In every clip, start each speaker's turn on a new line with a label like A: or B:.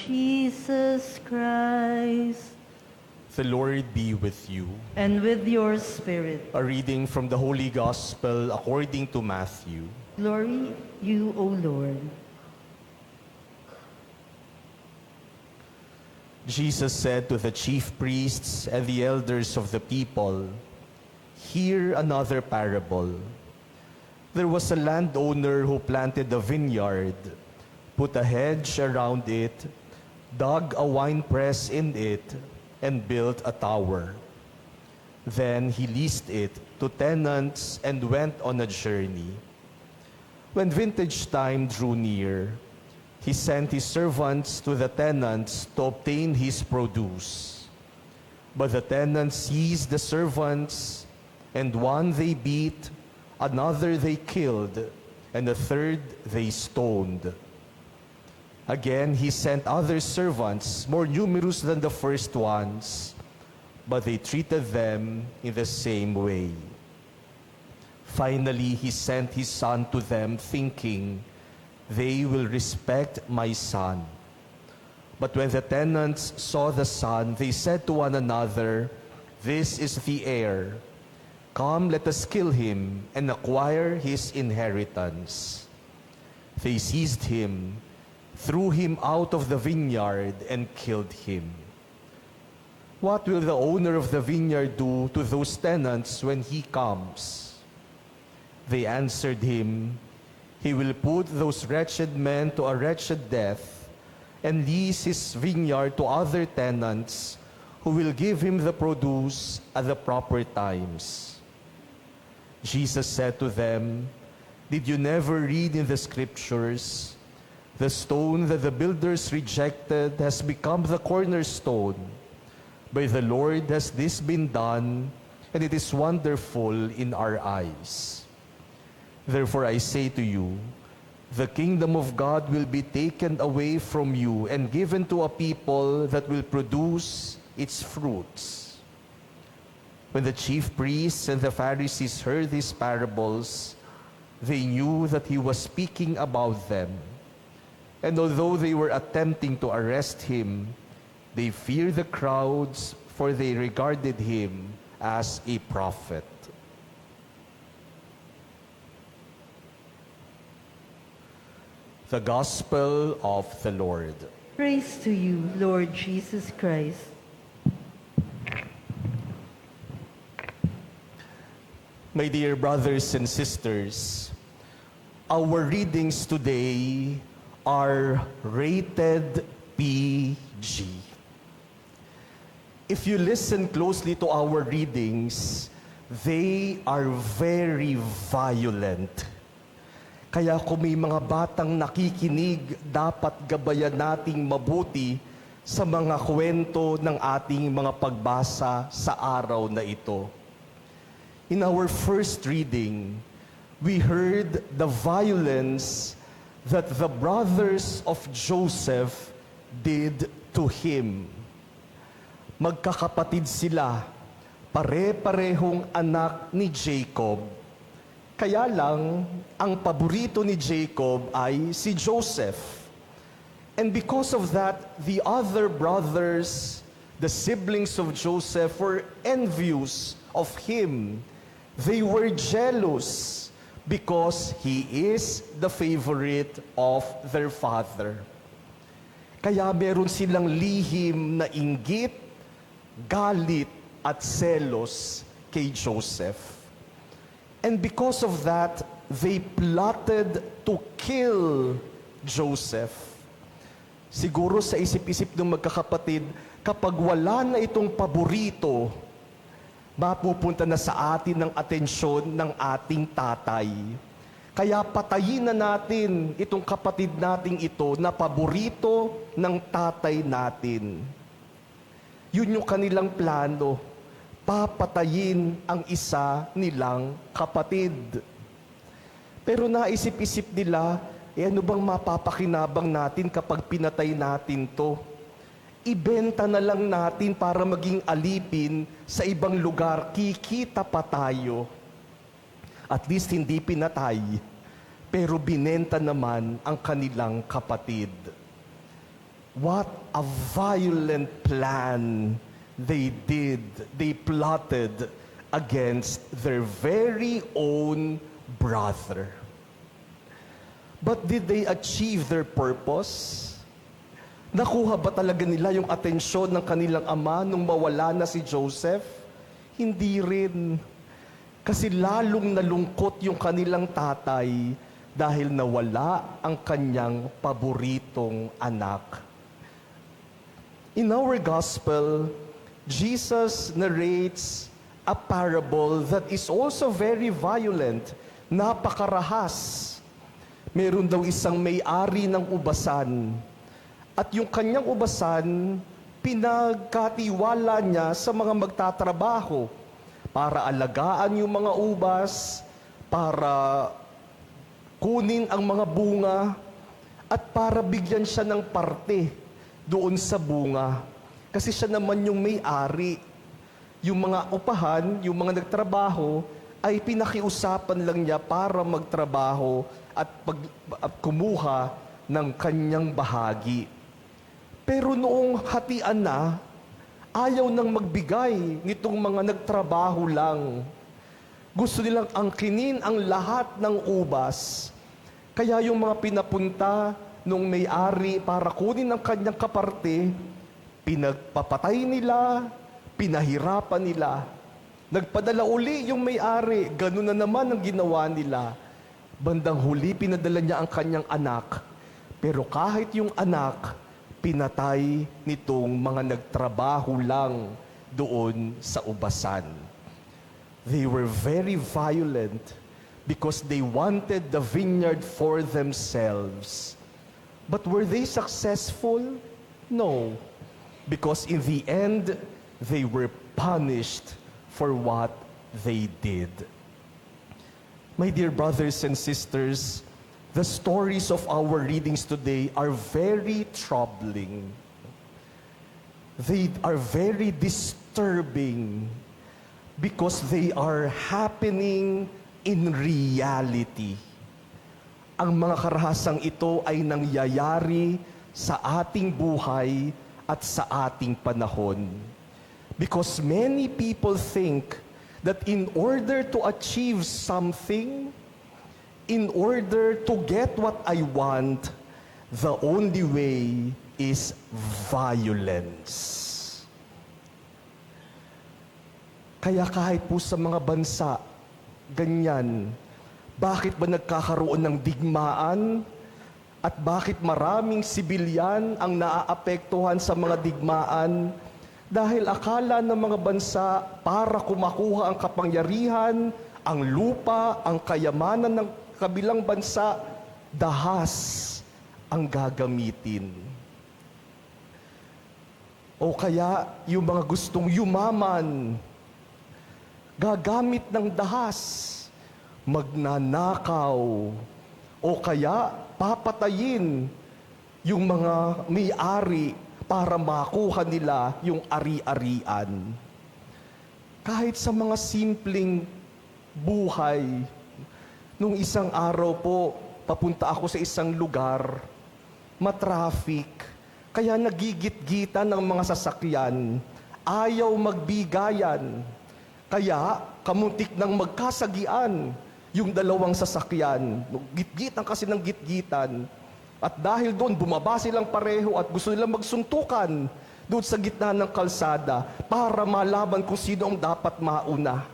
A: Jesus Christ.
B: The Lord be with you.
A: And with your spirit.
B: A reading from the Holy Gospel according to Matthew.
A: Glory you, O Lord.
B: Jesus said to the chief priests and the elders of the people, "Hear another parable. There was a landowner who planted a vineyard, put a hedge around it, dug a winepress in it, and built a tower. Then he leased it to tenants and went on a journey. When vintage time drew near, he sent his servants to the tenants to obtain his produce. But the tenants seized the servants, and one they beat, another they killed, and a third they stoned. Again, he sent other servants, more numerous than the first ones, but they treated them in the same way. Finally, he sent his son to them, thinking, 'They will respect my son.' But when the tenants saw the son, they said to one another, 'This is the heir. Come, let us kill him and acquire his inheritance.' They seized him, threw him out of the vineyard, and killed him. What will the owner of the vineyard do to those tenants when he comes?" They answered him, "He will put those wretched men to a wretched death and lease his vineyard to other tenants who will give him the produce at the proper times." Jesus said to them, "Did you never read in the scriptures, 'The stone that the builders rejected has become the cornerstone. By the Lord has this been done, and it is wonderful in our eyes.' Therefore I say to you, the kingdom of God will be taken away from you and given to a people that will produce its fruits." When the chief priests and the Pharisees heard these parables, they knew that he was speaking about them. And although they were attempting to arrest him, they feared the crowds, for they regarded him as a prophet. The Gospel of the Lord.
A: Praise to you, Lord Jesus Christ.
B: My dear brothers and sisters, our readings today are rated PG. If you listen closely to our readings, they are very violent. Kaya kung may mga batang nakikinig, dapat gabayan nating mabuti sa mga kwento ng ating mga pagbasa sa araw na ito. In our first reading, we heard the violence that the brothers of Joseph did to him. Magkakapatid sila, pare-parehong anak ni Jacob. Kaya lang, ang paborito ni Jacob ay si Joseph. And because of that, the other brothers, the siblings of Joseph, were envious of him. They were jealous because he is the favorite of their father. Kaya meron silang lihim na inggit, galit, at selos kay Joseph. And because of that, they plotted to kill Joseph. Siguro sa isip-isip ng magkakapatid, kapag wala na itong paborito, mapupunta na sa atin ng atensyon ng ating tatay. Kaya patayin na natin itong kapatid nating ito na paborito ng tatay natin. Yun yung kanilang plano. Papatayin ang isa nilang kapatid. Pero naisip-isip nila, ano bang mapapakinabang natin kapag pinatay natin to? Ibenta na lang natin para maging alipin sa ibang lugar, kikita pa tayo. At least hindi pinatay, pero binenta naman ang kanilang kapatid. What a violent plan they did, they plotted against their very own brother. But did they achieve their purpose? Nakuha ba talaga nila yung atensyon ng kanilang ama nung mawala na si Joseph? Hindi rin. Kasi lalong nalungkot yung kanilang tatay dahil nawala ang kanyang paboritong anak. In our gospel, Jesus narrates a parable that is also very violent, napakarahas. Meron daw isang may-ari ng ubasan. At yung kanyang ubasan, pinagkatiwala niya sa mga magtatrabaho para alagaan yung mga ubas, para kunin ang mga bunga, at para bigyan siya ng parte doon sa bunga. Kasi siya naman yung may-ari. Yung mga upahan, yung mga nagtrabaho, ay pinakiusapan lang niya para magtrabaho at kumuha ng kanyang bahagi. Pero noong hatian na, ayaw nang magbigay nitong mga nagtrabaho lang. Gusto nilang angkinin ang lahat ng ubas. Kaya yung mga pinapunta nung may-ari para kunin ang kanyang kaparte, pinagpapatay nila, pinahirapan nila. Nagpadala uli yung may-ari, ganun na naman ang ginawa nila. Bandang huli, pinadala niya ang kanyang anak. Pero kahit yung anak, pinatay nitong mga nagtrabaho lang doon sa ubasan. They were very violent because they wanted the vineyard for themselves. But were they successful? No. Because in the end, they were punished for what they did. My dear brothers and sisters, the stories of our readings today are very troubling. They are very disturbing because they are happening in reality. Ang mga karahasang ito ay nangyayari sa ating buhay at sa ating panahon. Because many people think that in order to achieve something, in order to get what I want, the only way is violence. Kaya kahit po sa mga bansa, ganyan, bakit ba nagkakaroon ng digmaan? At bakit maraming sibilyan ang naaapektuhan sa mga digmaan? Dahil akala ng mga bansa para kumakuha ang kapangyarihan, ang lupa, ang kayamanan ng kabilang bansa, dahas ang gagamitin. O kaya yung mga gustong yumaman, gagamit ng dahas, magnanakaw, o kaya papatayin yung mga may-ari para makuha nila yung ari-arian. Kahit sa mga simpleng buhay, nung isang araw po, papunta ako sa isang lugar, matraffic, kaya nagigit-gitan ng mga sasakyan, ayaw magbigayan. Kaya kamuntik ng magkasagian yung dalawang sasakyan. Gitgitan kasi ng gitgitan. At dahil doon, bumaba silang pareho at gusto nilang magsuntukan doon sa gitna ng kalsada para malaman kung sino ang dapat mauna.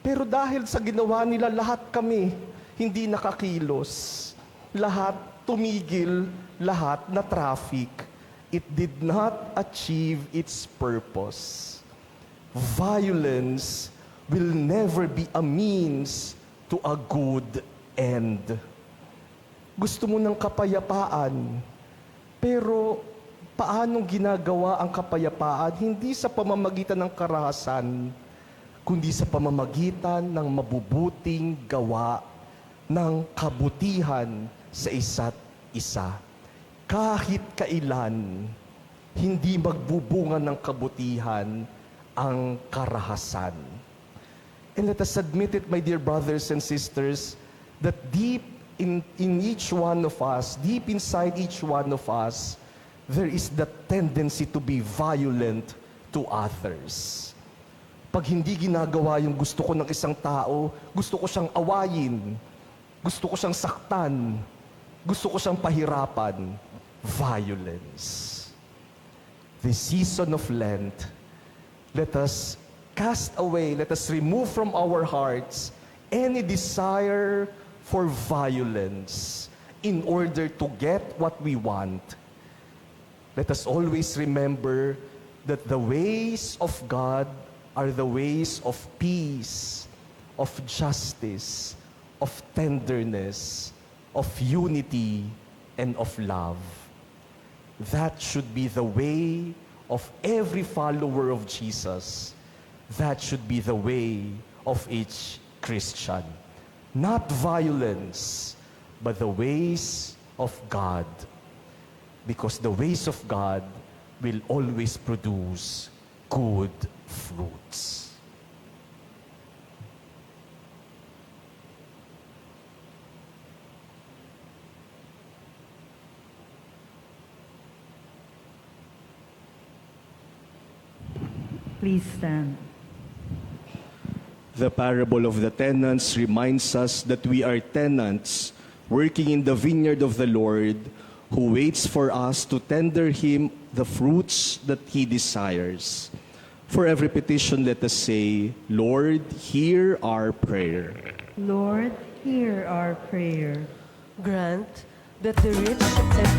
B: Pero dahil sa ginawa nila, lahat kami hindi nakakilos. Lahat tumigil, lahat na traffic. It did not achieve its purpose. Violence will never be a means to a good end. Gusto mo ng kapayapaan, pero paanong ginagawa ang kapayapaan? Hindi sa pamamagitan ng karahasan, kundi sa pamamagitan ng mabubuting gawa ng kabutihan sa isa't isa. Kahit kailan, hindi magbubunga ng kabutihan ang karahasan. And let us admit it, my dear brothers and sisters, that deep in each one of us, deep inside each one of us, there is the tendency to be violent to others. Pag hindi ginagawa yung gusto ko ng isang tao, gusto ko siyang awayin, gusto ko siyang saktan, gusto ko siyang pahirapan. Violence. This season of Lent, let us cast away, let us remove from our hearts any desire for violence in order to get what we want. Let us always remember that the ways of God are the ways of peace, of justice, of tenderness, of unity, and of love. That should be the way of every follower of Jesus. That should be the way of each Christian. Not violence, but the ways of God. Because the ways of God will always produce good fruits.
A: Please stand.
B: The parable of the tenants reminds us that we are tenants working in the vineyard of the Lord, who waits for us to tender him the fruits that he desires. For every petition, let us say, Lord, hear our prayer.
A: Lord, hear our prayer.
C: Grant that the rich and